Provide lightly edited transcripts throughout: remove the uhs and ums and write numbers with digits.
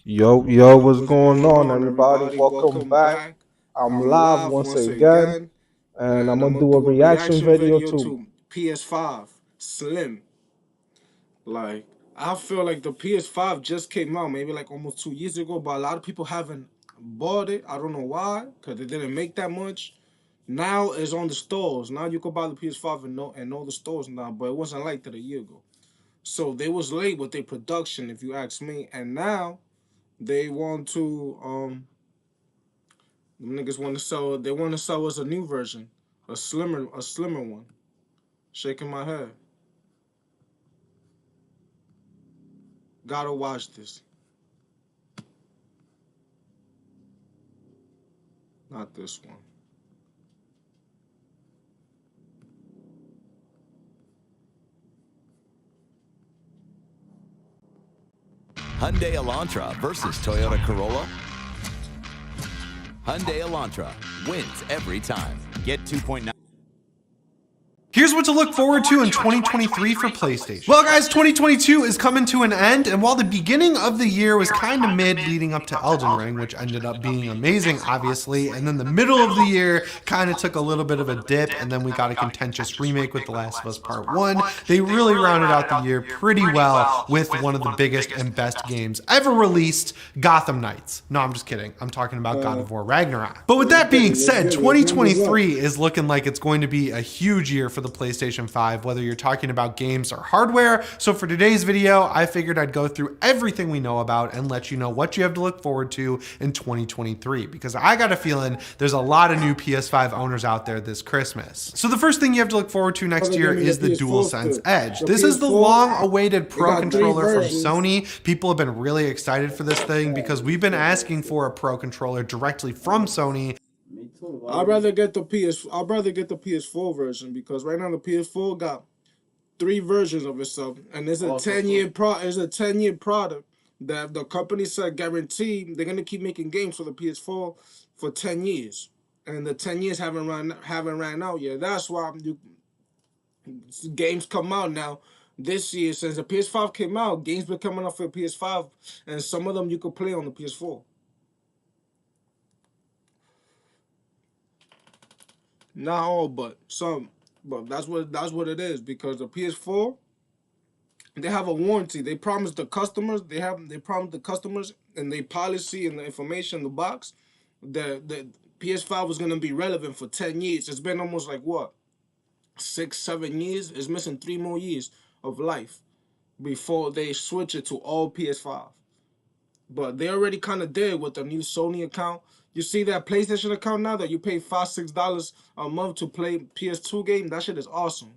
Yo, what's going on, everybody? Welcome back. I'm live once again, and I'm gonna do a reaction video to. PS5 SLIM. Like, I feel like the PS5 just came out maybe like almost 2 years ago, but a lot of people haven't bought it. I don't know why, because it didn't make that much. Now it's on the stores. Now you can buy the PS5 and all the stores now, but it wasn't like that a year ago. So they was late with their production, if you ask me. And now they want to them niggas want to sell. They want to sell us a new version, a slimmer one. Shaking my head. Gotta watch this. Not this one. Hyundai Elantra versus Toyota Corolla. Hyundai Elantra wins every time. Get 2.9. Here's what to look forward to in 2023 for PlayStation. Well guys, 2022 is coming to an end, and while the beginning of the year was kind of mid leading up to Elden Ring, which ended up being amazing obviously, and then the middle of the year kind of took a little bit of a dip, and then we got a contentious remake with The Last of Us Part 1. They really rounded out the year pretty well with one of the biggest and best games ever released, Gotham Knights. No, I'm just kidding. I'm talking about God of War Ragnarok. But with that being said, 2023 is looking like it's going to be a huge year for the PlayStation 5, whether you're talking about games or hardware. So for today's video, I figured I'd go through everything we know about and let you know what you have to look forward to in 2023, because I got a feeling there's a lot of new PS5 owners out there this Christmas. So the first thing you have to look forward to next year is the DualSense Edge. This is the long-awaited Pro controller from Sony. People have been really excited for this thing because we've been asking for a Pro controller directly from Sony. I'd rather get the PS4 version, because right now the PS4 got 3 versions of itself, and it's a 10-year product that the company said guaranteed they're gonna keep making games for the PS4 for 10 years, and the 10 years haven't ran out yet. That's why games come out now. This year, since the PS5 came out, games been coming out for the PS5, and some of them you could play on the PS4. Not all, but some. But that's what it is, because the PS4, they have a warranty. They promised the customers. They promised the customers and the policy and the information in the box that the PS5 was gonna be relevant for 10 years. It's been almost like what, 6, 7 years. It's missing 3 more years of life before they switch it to all PS5. But they already kind of did with the new Sony account. You see that PlayStation account now that you pay $5-6 a month to play PS2 game? That shit is awesome.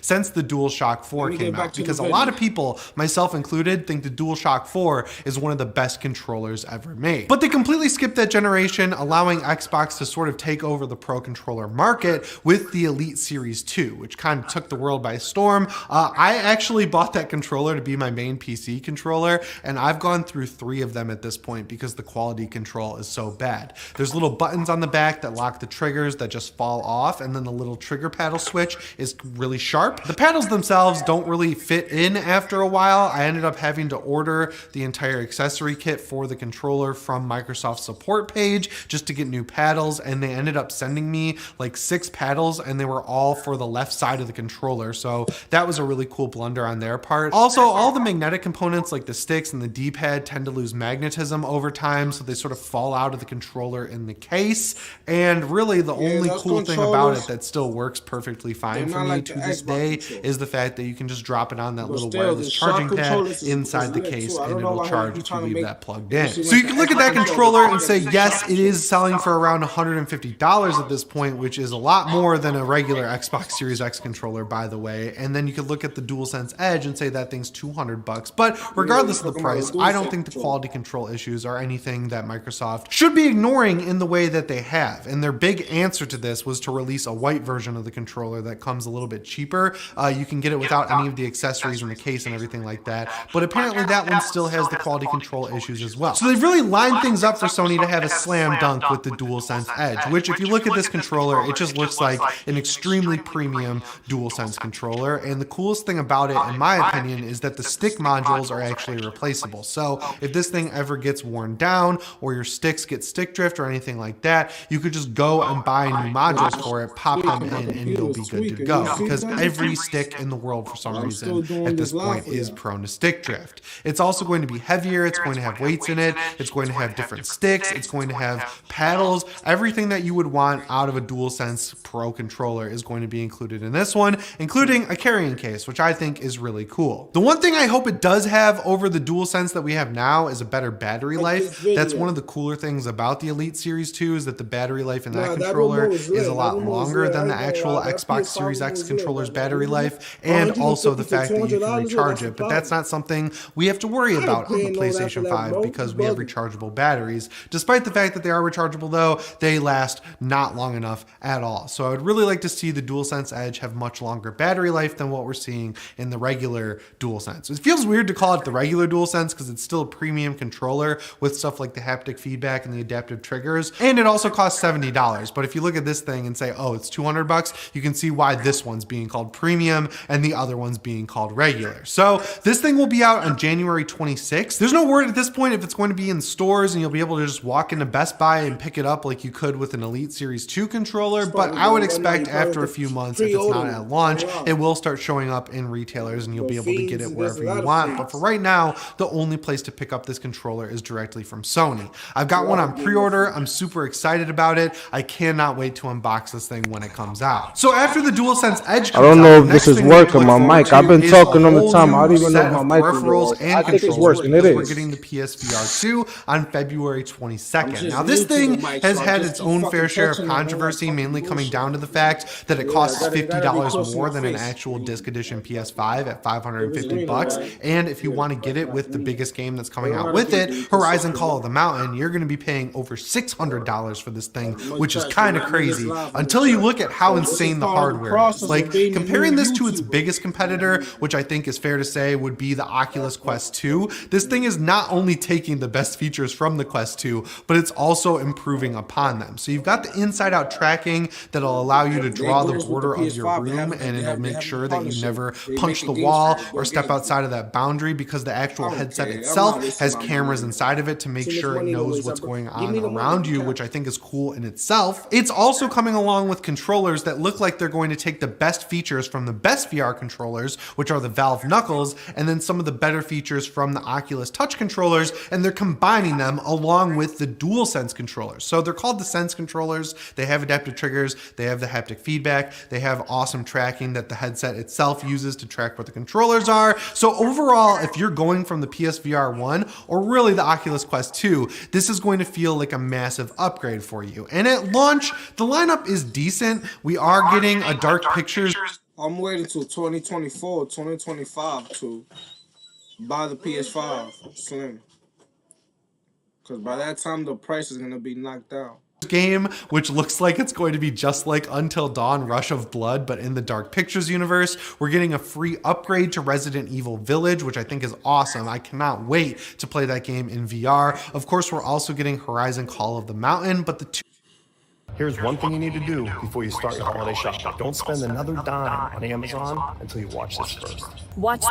Since the DualShock 4 came out, because a lot of people, myself included, think the DualShock 4 is one of the best controllers ever made. But they completely skipped that generation, allowing Xbox to sort of take over the Pro controller market with the Elite Series 2, which kind of took the world by storm. I actually bought that controller to be my main PC controller, and I've gone through 3 of them at this point because the quality control is so bad. There's little buttons on the back that lock the triggers that just fall off, and then the little trigger paddle switch is really sharp. The paddles themselves don't really fit in after a while. I ended up having to order the entire accessory kit for the controller from Microsoft's support page just to get new paddles, and they ended up sending me like 6 paddles, and they were all for the left side of the controller. So that was a really cool blunder on their part. Also, all the magnetic components like the sticks and the D-pad tend to lose magnetism over time, so they sort of fall out of the controller in the case. And really the only cool thing about it that still works perfectly fine for me to this day is the fact that you can just drop it on that little wireless charging pad inside the case, and it'll charge if you leave that plugged in. So you can look at that controller and say, yes, it is selling for around $150 at this point, which is a lot more than a regular Xbox Series X controller, by the way. And then you could look at the DualSense Edge and say that thing's $200. But regardless of the price, I don't think the quality control issues are anything that Microsoft should be ignoring in the way that they have. And their big answer to this was to release a white version of the controller that comes a little bit cheaper controller. You can get it without any of the accessories in the case and everything like that. But apparently that one still has the quality control issues as well. So they've really lined things up for Sony to have a slam dunk with the DualSense Edge, which if you look at this controller, it just looks like an extremely premium DualSense controller. And the coolest thing about it, in my opinion, is that the stick modules are actually replaceable. So if this thing ever gets worn down or your sticks get stick drift or anything like that, you could just go and buy new modules for it, pop them in, and you'll be good to go. Because every stick in the world, for some reason, at this point is prone to stick drift. It's also going to be heavier. It's going to have weights in it. It's going to have different sticks. It's going to have paddles. Everything that you would want out of a DualSense Pro controller is going to be included in this one, including a carrying case, which I think is really cool. The one thing I hope it does have over the DualSense that we have now is a better battery life. That's one of the cooler things about the Elite Series 2 is that the battery life in that controller is a lot longer than the actual Xbox Series X controller's battery life, and also the fact that you can recharge it. But that's not something we have to worry about on the PlayStation 5 because we have rechargeable batteries. Despite the fact that they are rechargeable though, they last not long enough at all. So I would really like to see the DualSense Edge have much longer battery life than what we're seeing in the regular DualSense. It feels weird to call it the regular DualSense because it's still a premium controller with stuff like the haptic feedback and the adaptive triggers, and it also costs $70. But if you look at this thing and say, oh, it's $200, you can see why this one's being called premium and the other one's being called regular. So this thing will be out on January 26th. There's no word at this point if it's going to be in stores and you'll be able to just walk into Best Buy and pick it up like you could with an Elite Series 2 controller, but I would expect after a few months, if it's not at launch, it will start showing up in retailers and you'll be able to get it wherever you want. But for right now, the only place to pick up this controller is directly from Sony. I've got one on pre-order. I'm super excited about it. I cannot wait to unbox this thing when it comes out. So after the DualSense Edge comes out, I don't know if this is working, my mic. I've been talking on the time. I don't even know if my mic is working. I think it's working. It is. We're getting the PSVR 2 on February 22nd. Now this thing has had its own fair share of controversy, mainly coming down to the fact that it costs $50 more than an actual disc edition PS5 at $550. And if you want to get it with the biggest game that's coming out with it, Horizon Call of the Mountain, you're going to be paying over $600 for this thing, which is kind of crazy until you look at how insane the hardware is. Like comparing this to its biggest competitor, which I think is fair to say would be the Oculus Quest 2, this thing is not only taking the best features from the Quest 2, but it's also improving upon them. So you've got the inside out tracking that'll allow you to draw the border of your room, and it'll make sure that you never punch the wall or step outside of that boundary, because the actual headset itself has cameras inside of it to make sure it knows what's going on around you, which I think is cool in itself. It's also coming along with controllers that look like they're going to take the best features from the best VR controllers, which are the Valve Knuckles, and then some of the better features from the Oculus Touch controllers, and they're combining them along with the DualSense controllers. So they're called the Sense controllers. They have adaptive triggers, they have the haptic feedback, they have awesome tracking that the headset itself uses to track what the controllers are. So overall, if you're going from the PSVR 1 or really the Oculus Quest 2, this is going to feel like a massive upgrade for you. And at launch, the lineup is decent. We are getting a Dark Pictures. I'm waiting till 2024, 2025 to buy the PS5 SLIM. Because by that time, the price is going to be knocked down. Game, which looks like it's going to be just like Until Dawn Rush of Blood, but in the Dark Pictures universe. We're getting a free upgrade to Resident Evil Village, which I think is awesome. I cannot wait to play that game in VR. Of course, we're also getting Horizon Call of the Mountain, but the two... Here's one thing you need to do before you start your holiday shopping. Don't spend another dime on Amazon until you watch this first. Watch.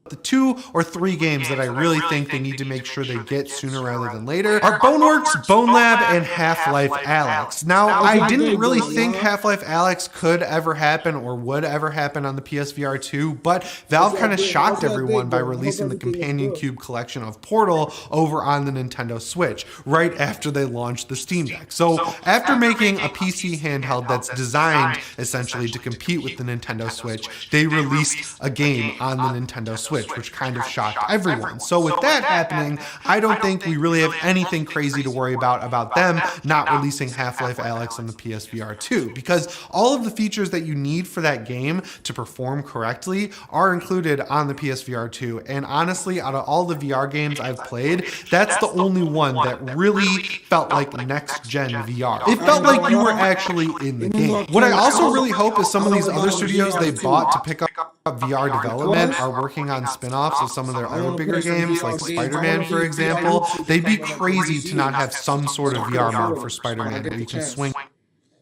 The 2 or 3 games that I really think they need to make sure they get sooner rather than later are Boneworks, Bone Lab, and Half-Life Alyx. Now, I didn't really think Half-Life Alyx could ever happen or would ever happen on the PSVR 2, but Valve kind of shocked everyone by releasing the Companion Cube collection of Portal over on the Nintendo Switch right after they launched the Steam Deck. So after making a PC handheld that's designed essentially to compete with the Nintendo Switch, they released a game on the Nintendo Switch. Switch, which kind of shocked everyone. So with that happening, I don't think we really have anything crazy to worry about them not releasing Half-Life Alyx on the PSVR 2, because all of the features that you need for that game to perform correctly are included on the PSVR 2. And honestly, out of all the VR games I've played, that's the only one that really felt like next-gen VR. It felt like you were actually in the game. What I also really hope is some of these other studios they bought to pick up VR development are working on spin-offs of some of their other bigger games, like Spider-Man, for example. They'd be crazy to not have some sort of VR mode for Spider-Man where you can swing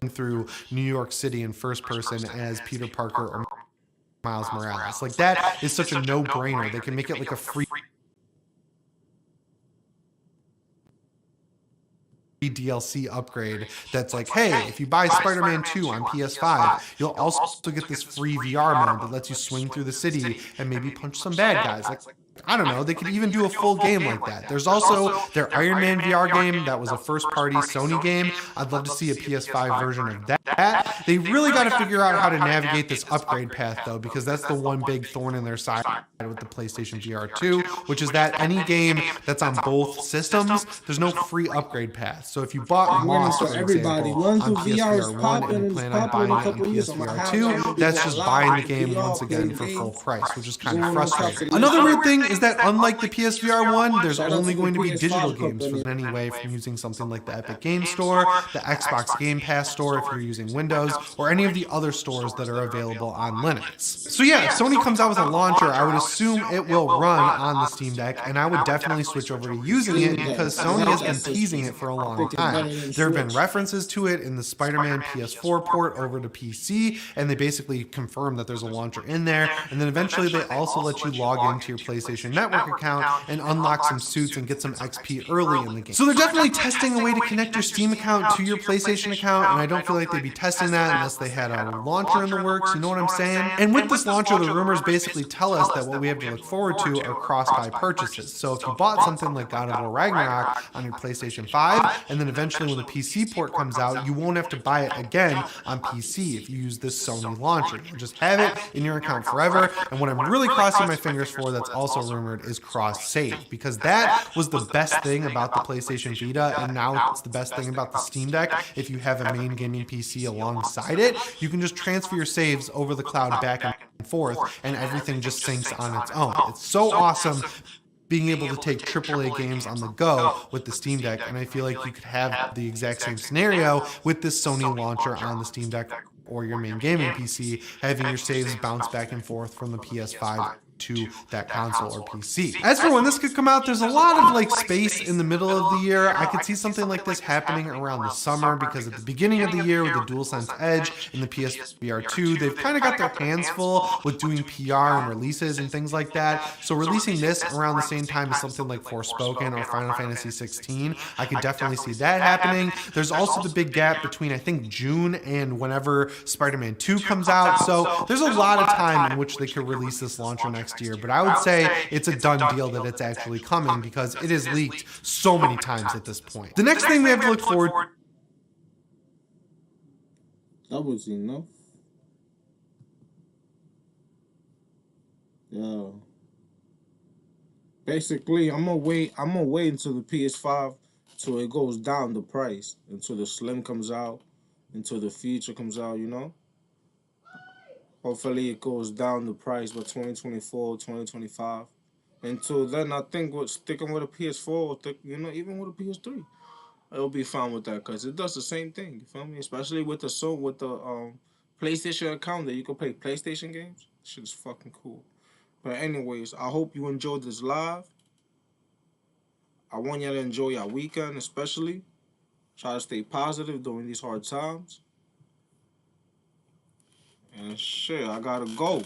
through New York City in first person as Peter Parker or Miles Morales. Like, that is such a no-brainer. They can make it like a free DLC upgrade that's like, hey, if you buy Spider-Man 2 on PS5, you'll also get this free VR mode that lets you swing through the city and maybe punch some bad guys. Like, I don't know, they could even do a full game like that. There's also their Iron Man VR game that was a first-party Sony game. I'd love to see a PS5 version of that. They really got to figure out how to navigate this upgrade path, though, because that's the one big thorn in their side with the PlayStation VR 2, which is that any game that's on both systems, there's no free upgrade path. So if you bought Moss, for example, on PSVR 1 and you plan on buying it on PSVR 2, that's just buying the game once again for full price, which is kind of frustrating. Another weird thing is that unlike the PSVR 1, there's only going to be digital games for any way from using something like the Epic Game Store, the Xbox Game Pass Store if you're using Windows, or any of the other stores that are available on Linux. So yeah, if Sony comes out with a launcher, I would assume it will run on the Steam Deck, and I would definitely switch over to using it because Sony has been teasing it for a long time. There have been references to it in the Spider-Man PS4 port over to PC, and they basically confirm that there's a launcher in there, and then eventually they also let you log into your PlayStation Network account and unlock some suits and get some XP early in the game. So they're definitely testing a way to connect your Steam account to your PlayStation account, and I don't feel like they'd be testing that unless they had a launcher in the works, you know what I'm saying? And with this launcher, the rumors basically tell us that what we have to look forward to are cross-buy purchases. So if you bought something like God of War Ragnarok on your PlayStation 5, and then eventually when the PC port comes out, you won't have to buy it again on PC if you use this Sony launcher. You just have it in your account forever, and what I'm really crossing my fingers for that's also rumored is cross-save, because that was the best thing about the PlayStation Vita, and now it's the best thing about the Steam Deck. If you have a main gaming PC alongside it, you can just transfer your saves over the cloud back and forth, and everything just syncs on its own. It's so awesome being able to take AAA games on the go with the Steam Deck, and I feel like you could have the exact same scenario with this Sony launcher on the Steam Deck or your main gaming PC, having your saves bounce back and forth from the PS5 to that console or PC. As for when this could come out, there's a lot of like space in the middle of the year. I could see something like this happening around the summer, because at the beginning of the year with the DualSense Edge and the PSVR 2, they've kind of got their hands full with doing PR and releases and things like that. So releasing this around the same time as something like Forspoken or Final Fantasy 16, I could definitely see that happening. There's also the big gap between, I think, June and whenever Spider-Man 2 comes out. So there's a lot of time in which they could release this launcher next year, but I would say it's a done deal that it's actually coming, because it is leaked so many times at this point. The next thing we have to look forward to. That was enough. Yeah. Basically, I'm gonna wait until the PS5 till it goes down the price, until the Slim comes out, until the Future comes out, you know? Hopefully it goes down the price by 2024, 2025. Until then, I think we're sticking with a PS4, you know, even with a PS3. It'll be fine with that, because it does the same thing, you feel me? Especially with the PlayStation account that you can play PlayStation games. Shit is fucking cool. But anyways, I hope you enjoyed this live. I want y'all to enjoy your weekend, especially. Try to stay positive during these hard times. And shit, I gotta go.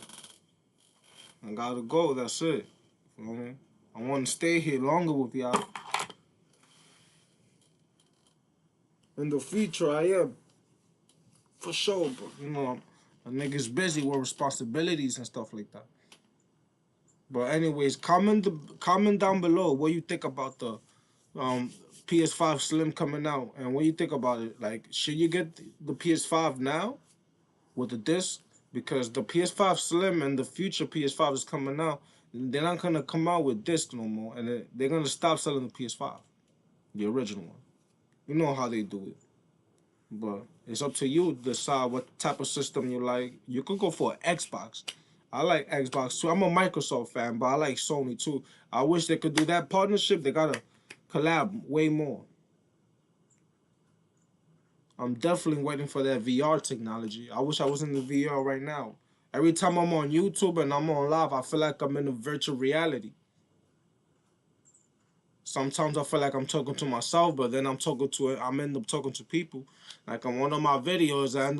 That's it. You know what I mean? I want to stay here longer with y'all. In the future, I am. For sure, but you know, a nigga's busy with responsibilities and stuff like that. But anyways, comment down below what you think about the PS5 Slim coming out, and what you think about it. Like, should you get the PS5 now with the disc? Because the PS5 Slim and the future PS5 is coming out, they're not gonna come out with discs no more, and they're gonna stop selling the PS5, the original one. You know how they do it, but it's up to you to decide what type of system you like. You could go for an Xbox. I like Xbox too. I'm a Microsoft fan, but I like Sony too. I wish they could do that partnership. They gotta collab way more. I'm definitely waiting for that VR technology. I wish I was in the VR right now. Every time I'm on YouTube and I'm on live, I feel like I'm in a virtual reality. Sometimes I feel like I'm talking to myself, but then I'm end up talking to people. Like on one of my videos, I end